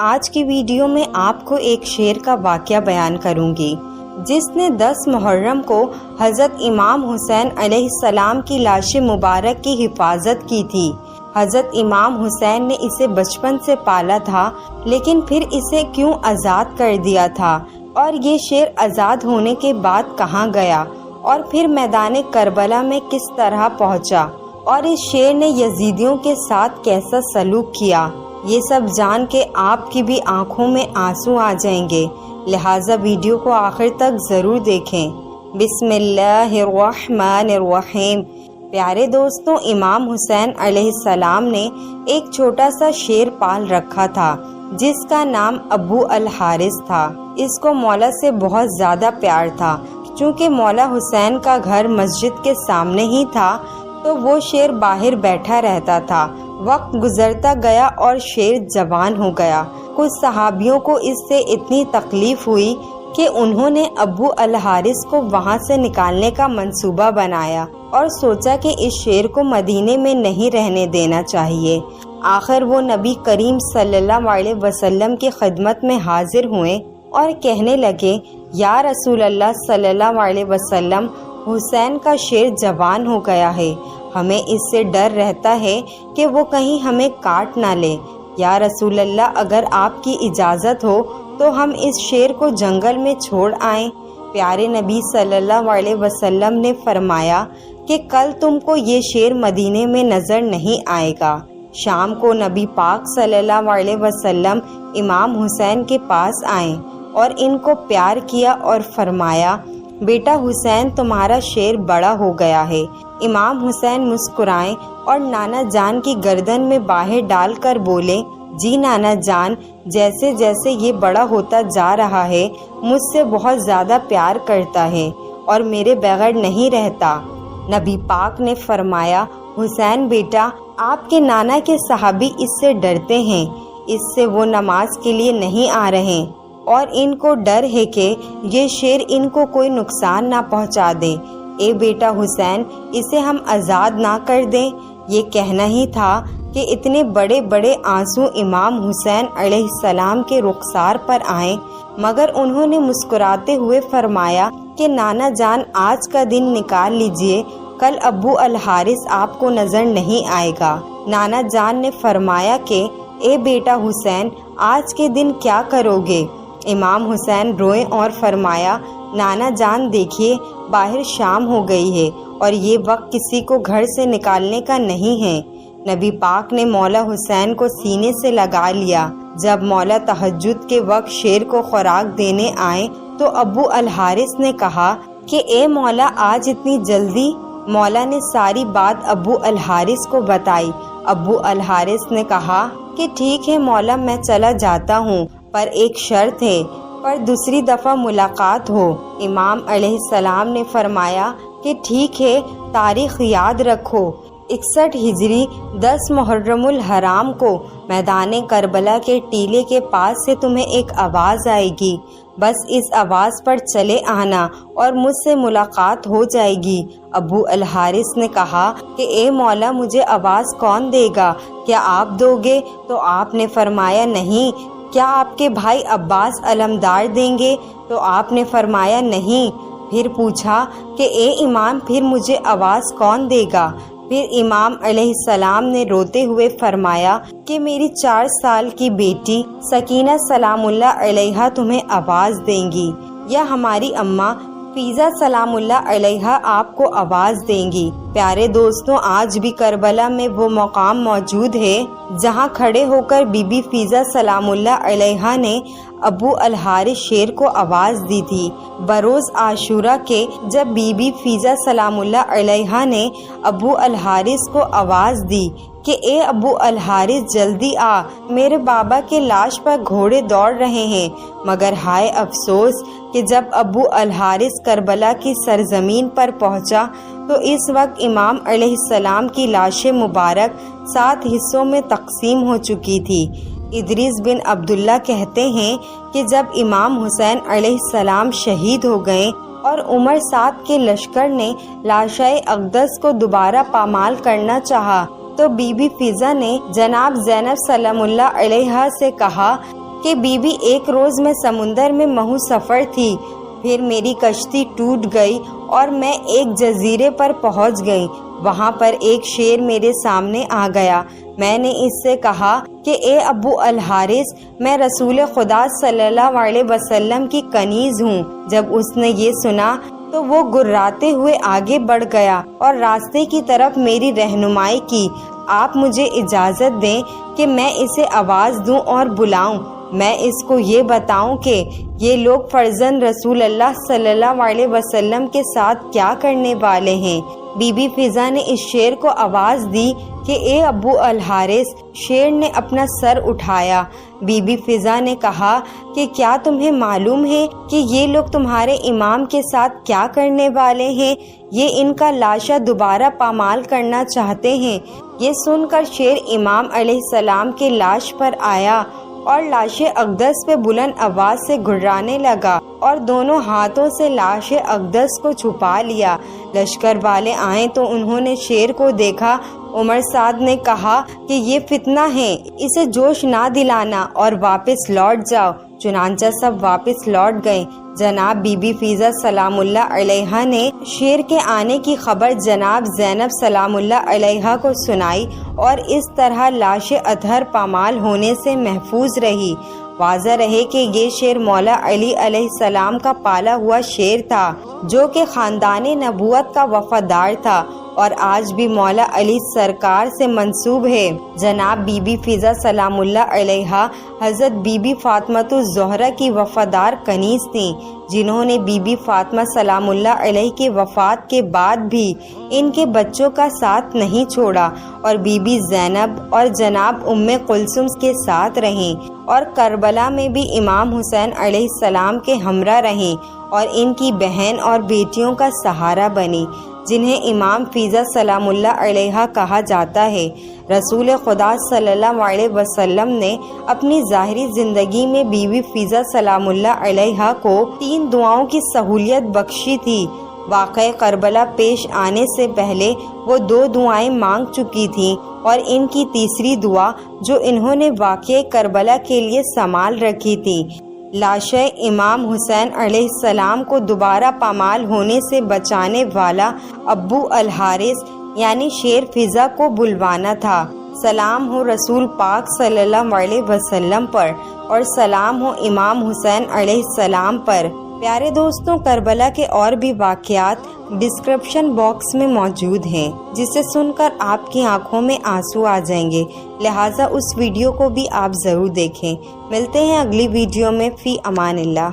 آج کی ویڈیو میں آپ کو ایک شعر کا واقعہ بیان کروں گی جس نے 10 محرم کو حضرت امام حسین علیہ السلام کی لاش مبارک کی حفاظت کی تھی۔ حضرت امام حسین نے اسے بچپن سے پالا تھا، لیکن پھر اسے کیوں آزاد کر دیا تھا، اور یہ شعر آزاد ہونے کے بعد کہاں گیا اور پھر میدان کربلا میں کس طرح پہنچا، اور اس شعر نے یزیدیوں کے ساتھ کیسا سلوک کیا، یہ سب جان کے آپ کی بھی آنکھوں میں آنسو آ جائیں گے، لہٰذا ویڈیو کو آخر تک ضرور دیکھیں۔ بسم اللہ الرحمن الرحیم۔ پیارے دوستوں، امام حسین علیہ السلام نے ایک چھوٹا سا شیر پال رکھا تھا جس کا نام ابو الحارث تھا۔ اس کو مولا سے بہت زیادہ پیار تھا۔ چونکہ مولا حسین کا گھر مسجد کے سامنے ہی تھا تو وہ شیر باہر بیٹھا رہتا تھا۔ وقت گزرتا گیا اور شیر جوان ہو گیا۔ کچھ صحابیوں کو اس سے اتنی تکلیف ہوئی کہ انہوں نے ابو الحارث کو وہاں سے نکالنے کا منصوبہ بنایا اور سوچا کہ اس شیر کو مدینے میں نہیں رہنے دینا چاہیے۔ آخر وہ نبی کریم صلی اللہ علیہ وسلم کی خدمت میں حاضر ہوئے اور کہنے لگے، یا رسول اللہ صلی اللہ علیہ وسلم، حسین کا شیر جوان ہو گیا ہے، ہمیں اس سے ڈر رہتا ہے کہ وہ کہیں ہمیں کاٹ نہ لے۔ یا رسول اللہ، اگر آپ کی اجازت ہو تو ہم اس شیر کو جنگل میں چھوڑ آئیں۔ پیارے نبی صلی اللہ علیہ وسلم نے فرمایا کہ کل تم کو یہ شیر مدینے میں نظر نہیں آئے گا۔ شام کو نبی پاک صلی اللہ علیہ وسلم امام حسین کے پاس آئے اور ان کو پیار کیا اور فرمایا، بیٹا حسین، تمہارا شیر بڑا ہو گیا ہے۔ امام حسین مسکرائے اور نانا جان کی گردن میں باہیں ڈال کر بولے، جی نانا جان، جیسے جیسے یہ بڑا ہوتا جا رہا ہے مجھ سے بہت زیادہ پیار کرتا ہے اور میرے بغیر نہیں رہتا۔ نبی پاک نے فرمایا، حسین بیٹا، آپ کے نانا کے صحابی اس سے ڈرتے ہیں، اس سے وہ نماز کے لیے نہیں آ رہے اور ان کو ڈر ہے کہ یہ شیر ان کو کوئی نقصان نہ پہنچا دے۔ اے بیٹا حسین، اسے ہم آزاد نہ کر دیں۔ یہ کہنا ہی تھا کہ اتنے بڑے بڑے آنسو امام حسین علیہ السلام کے رخسار پر آئیں، مگر انہوں نے مسکراتے ہوئے فرمایا کہ نانا جان، آج کا دن نکال لیجئے، کل ابو الحارث آپ کو نظر نہیں آئے گا۔ نانا جان نے فرمایا کہ اے بیٹا حسین، آج کے دن کیا کرو گے؟ امام حسین روئے اور فرمایا، نانا جان دیکھیے، باہر شام ہو گئی ہے اور یہ وقت کسی کو گھر سے نکالنے کا نہیں ہے۔ نبی پاک نے مولا حسین کو سینے سے لگا لیا۔ جب مولا تہجد کے وقت شیر کو خوراک دینے آئے تو ابو الحارث نے کہا کہ اے مولا، آج اتنی جلدی؟ مولا نے ساری بات ابو الحارث کو بتائی۔ ابو الحارث نے کہا کہ ٹھیک ہے مولا، میں چلا جاتا ہوں، پر ایک شرط ہے، پر دوسری دفعہ ملاقات ہو۔ امام علیہ السلام نے فرمایا کہ ٹھیک ہے، تاریخ یاد رکھو، 61 ہجری 10 محرم الحرام کو میدان کربلا کے ٹیلے کے پاس سے تمہیں ایک آواز آئے گی، بس اس آواز پر چلے آنا اور مجھ سے ملاقات ہو جائے گی۔ ابو الحارث نے کہا کہ اے مولا، مجھے آواز کون دے گا؟ کیا آپ دو گے؟ تو آپ نے فرمایا نہیں۔ کیا آپ کے بھائی عباس علمدار دیں گے؟ تو آپ نے فرمایا نہیں۔ پھر پوچھا کہ اے امام، پھر مجھے آواز کون دے گا؟ پھر امام علیہ السلام نے روتے ہوئے فرمایا کہ میری 4 سال کی بیٹی سکینہ سلام اللہ علیہا تمہیں آواز دیں گی، یا ہماری اماں فیضہ سلام اللہ علیہا آپ کو آواز دیں گی۔ پیارے دوستوں، آج بھی کربلا میں وہ مقام موجود ہے جہاں کھڑے ہو کر بی بی فیضہ سلام اللہ علیہا نے ابو الحارث شیر کو آواز دی تھی۔ بروز عاشورہ کے جب بی بی فیضہ سلام اللہ علیہا نے ابو الحارث کو آواز دی کہ اے ابو الحارث، جلدی آ، میرے بابا کے لاش پر گھوڑے دوڑ رہے ہیں، مگر ہائے افسوس کہ جب ابو الحارث کربلا کی سرزمین پر پہنچا تو اس وقت امام علیہ السلام کی لاش مبارک 7 حصوں میں تقسیم ہو چکی تھی۔ ادریس بن عبداللہ کہتے ہیں کہ جب امام حسین علیہ السلام شہید ہو گئے اور عمر 7 کے لشکر نے لاشائے اقدس کو دوبارہ پامال کرنا چاہا تو بی بی فیضہ نے جناب زینب سلام اللہ علیہا سے کہا کہ بی بی ایک روز میں سمندر میں محو سفر تھی، پھر میری کشتی ٹوٹ گئی اور میں ایک جزیرے پر پہنچ گئی۔ وہاں پر ایک شیر میرے سامنے آ گیا۔ میں نے اس سے کہا کہ اے ابو الحارث، میں رسول خدا صلی اللہ علیہ وسلم کی کنیز ہوں۔ جب اس نے یہ سنا تو وہ گراتے ہوئے آگے بڑھ گیا اور راستے کی طرف میری رہنمائی کی۔ آپ مجھے اجازت دیں کہ میں اسے آواز دوں اور بلاؤں، میں اس کو یہ بتاؤں کہ یہ لوگ فرزند رسول اللہ صلی اللہ علیہ وسلم کے ساتھ کیا کرنے والے ہیں۔ بی بی فضا نے اس شیر کو آواز دی کہ اے ابو الحارث۔ شیر نے اپنا سر اٹھایا۔ بی بی فضا نے کہا کہ کیا تمہیں معلوم ہے کہ یہ لوگ تمہارے امام کے ساتھ کیا کرنے والے ہیں؟ یہ ان کا لاشا دوبارہ پامال کرنا چاہتے ہیں۔ یہ سن کر شیر امام علیہ السلام کے لاش پر آیا اور لاش اقدس پہ بلند آواز سے گھرانے لگا اور دونوں ہاتھوں سے لاش اقدس کو چھپا لیا۔ لشکر والے آئے تو انہوں نے شیر کو دیکھا۔ عمر سعد نے کہا کہ یہ فتنہ ہے، اسے جوش نہ دلانا اور واپس لوٹ جاؤ۔ چنانچہ سب واپس لوٹ گئے۔ جناب بی بی فضا سلام اللہ علیہا نے شیر کے آنے کی خبر جناب زینب سلام اللہ علیہا کو سنائی اور اس طرح لاش اطہر پامال ہونے سے محفوظ رہی۔ واضح رہے کہ یہ شیر مولا علی علیہ السلام کا پالا ہوا شیر تھا، جو کہ خاندان نبوت کا وفادار تھا اور آج بھی مولا علی سرکار سے منسوب ہے۔ جناب بی بی فضا سلام اللہ علیہا حضرت بی بی فاطمہ الزہرا کی وفادار کنیز تھیں، جنہوں نے بی بی فاطمہ سلام اللہ علیہ کی وفات کے بعد بھی ان کے بچوں کا ساتھ نہیں چھوڑا اور بی بی زینب اور جناب ام کلثوم کے ساتھ رہیں اور کربلا میں بھی امام حسین علیہ السلام کے ہمراہ رہیں اور ان کی بہن اور بیٹیوں کا سہارا بنی، جنہیں امام فضا سلام اللہ علیہا کہا جاتا ہے۔ رسول خدا صلی اللہ علیہ وسلم نے اپنی ظاہری زندگی میں بی بی فضا سلام اللہ علیہا کو 3 دعاؤں کی سہولت بخشی تھی۔ واقعہ کربلا پیش آنے سے پہلے وہ 2 دعائیں مانگ چکی تھیں اور ان کی تیسری دعا جو انہوں نے واقعہ کربلا کے لیے سنبھال رکھی تھی، لاش امام حسین علیہ السلام کو دوبارہ پامال ہونے سے بچانے والا ابو الحارث یعنی شیر فضا کو بلوانا تھا۔ سلام ہو رسول پاک صلی اللہ علیہ وسلم پر اور سلام ہو امام حسین علیہ السلام پر۔ پیارے دوستوں، کربلا کے اور بھی واقعات ڈسکرپشن باکس میں موجود ہیں، جسے سن کر آپ کی آنکھوں میں آنسو آ جائیں گے، لہٰذا اس ویڈیو کو بھی آپ ضرور دیکھیں۔ ملتے ہیں اگلی ویڈیو میں، فی امان اللہ۔